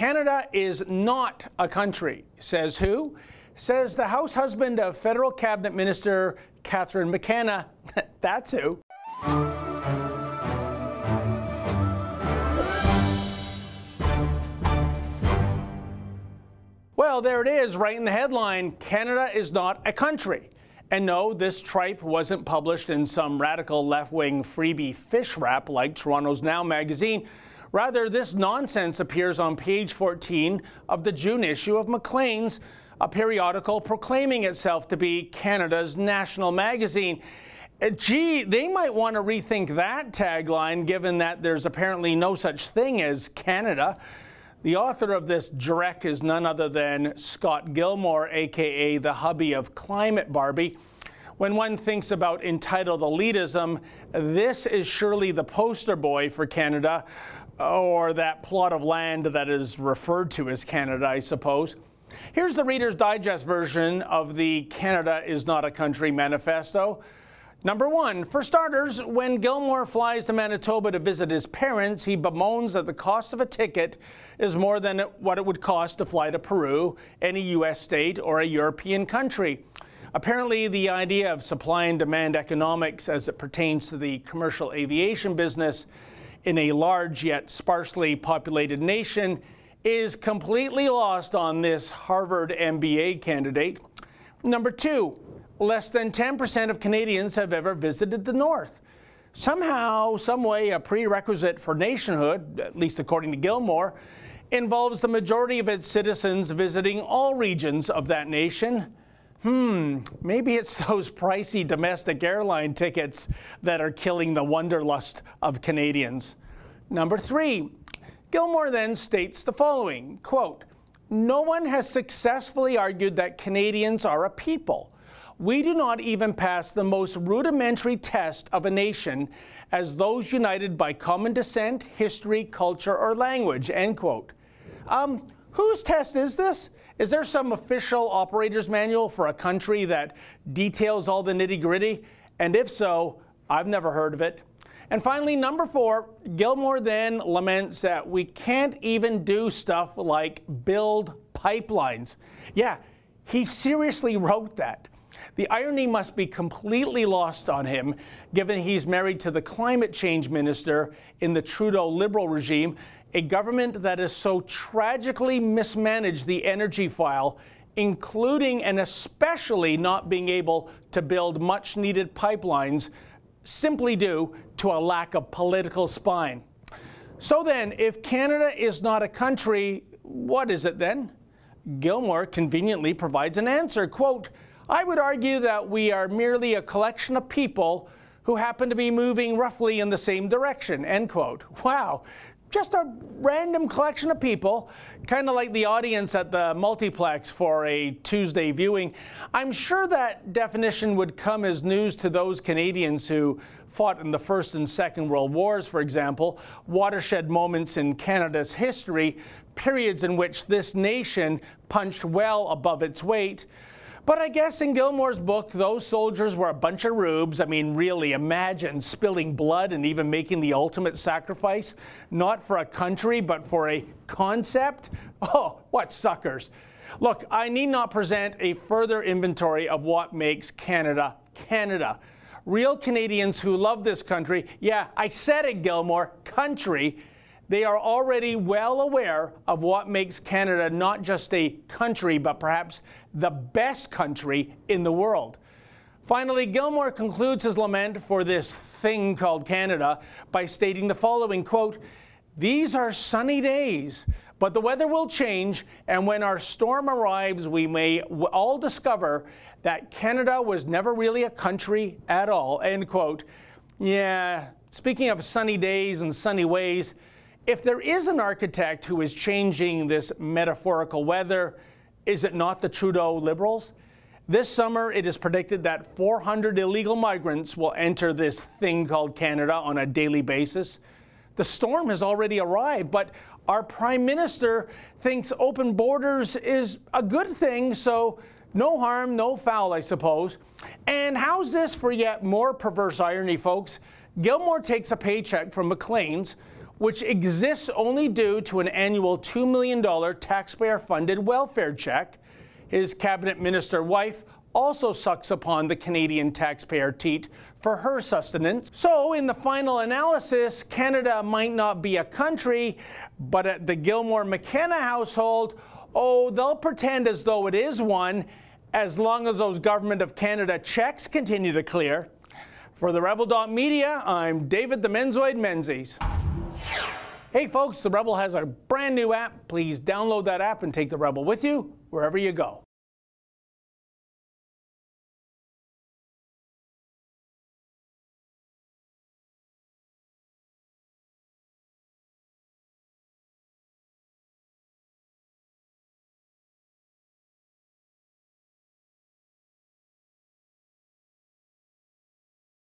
Canada is not a country. Says who? Says the House husband of Federal Cabinet Minister Catherine McKenna. That's who. Well, there it is, right in the headline. Canada is not a country. And no, this tripe wasn't published in some radical left-wing freebie fish wrap like Toronto's Now magazine. Rather, this nonsense appears on page 14 of the June issue of Maclean's, a periodical proclaiming itself to be Canada's national magazine. Gee, they might want to rethink that tagline, given that there's apparently no such thing as Canada. The author of this dreck is none other than Scott Gilmore, a.k.a. the hubby of Climate Barbie. When one thinks about entitled elitism, this is surely the poster boy for Canada, or that plot of land that is referred to as Canada, I suppose. Here's the Reader's Digest version of the Canada is not a country manifesto. Number 1, for starters, when Gilmore flies to Manitoba to visit his parents, he bemoans that the cost of a ticket is more than what it would cost to fly to Peru, any U.S. state, or a European country. Apparently, the idea of supply and demand economics as it pertains to the commercial aviation business in a large yet sparsely populated nation is completely lost on this Harvard MBA candidate. Number 2, less than 10% of Canadians have ever visited the North. Somehow, some way, a prerequisite for nationhood, at least according to Gilmore, involves the majority of its citizens visiting all regions of that nation. Maybe it's those pricey domestic airline tickets that are killing the wanderlust of Canadians. Number 3, Gilmore then states the following, quote, "No one has successfully argued that Canadians are a people. We do not even pass the most rudimentary test of a nation as those united by common descent, history, culture, or language," end quote. Whose test is this? Is there some official operator's manual for a country that details all the nitty-gritty? And if so, I've never heard of it. And finally, number 4, Gilmore then laments that we can't even do stuff like build pipelines. Yeah, he seriously wrote that. The irony must be completely lost on him, given he's married to the climate change minister in the Trudeau Liberal regime, a government that has so tragically mismanaged the energy file, including and especially not being able to build much-needed pipelines, simply due to a lack of political spine. So then, if Canada is not a country, what is it then? Gilmore conveniently provides an answer, quote, "I would argue that we are merely a collection of people who happen to be moving roughly in the same direction," end quote. Wow, just a random collection of people, kind of like the audience at the multiplex for a Tuesday viewing. I'm sure that definition would come as news to those Canadians who fought in the First and Second World Wars, for example, watershed moments in Canada's history, periods in which this nation punched well above its weight. But I guess in Gilmore's book, those soldiers were a bunch of rubes. I mean, really, imagine spilling blood and even making the ultimate sacrifice, not for a country, but for a concept? Oh, what suckers. Look, I need not present a further inventory of what makes Canada, Canada. Real Canadians who love this country, yeah, I said it, Gilmore, country, they are already well aware of what makes Canada not just a country, but perhaps the best country in the world. Finally, Gilmore concludes his lament for this thing called Canada by stating the following, quote, "These are sunny days, but the weather will change, and when our storm arrives, we may all discover that Canada was never really a country at all," end quote. Yeah, speaking of sunny days and sunny ways, if there is an architect who is changing this metaphorical weather, is it not the Trudeau Liberals? This summer, it is predicted that 400 illegal migrants will enter this thing called Canada on a daily basis. The storm has already arrived, but our Prime Minister thinks open borders is a good thing, so no harm, no foul, I suppose. And how's this for yet more perverse irony, folks? Gilmore takes a paycheck from Maclean's, which exists only due to an annual $2 million taxpayer-funded welfare check. His cabinet minister wife also sucks upon the Canadian taxpayer teat for her sustenance. So in the final analysis, Canada might not be a country, but at the Gilmore-McKenna household, oh, they'll pretend as though it is one, as long as those Government of Canada checks continue to clear. For the Rebel.media, I'm David the Menzoid Menzies. Hey folks, the Rebel has a brand new app. Please download that app and take the Rebel with you wherever you go.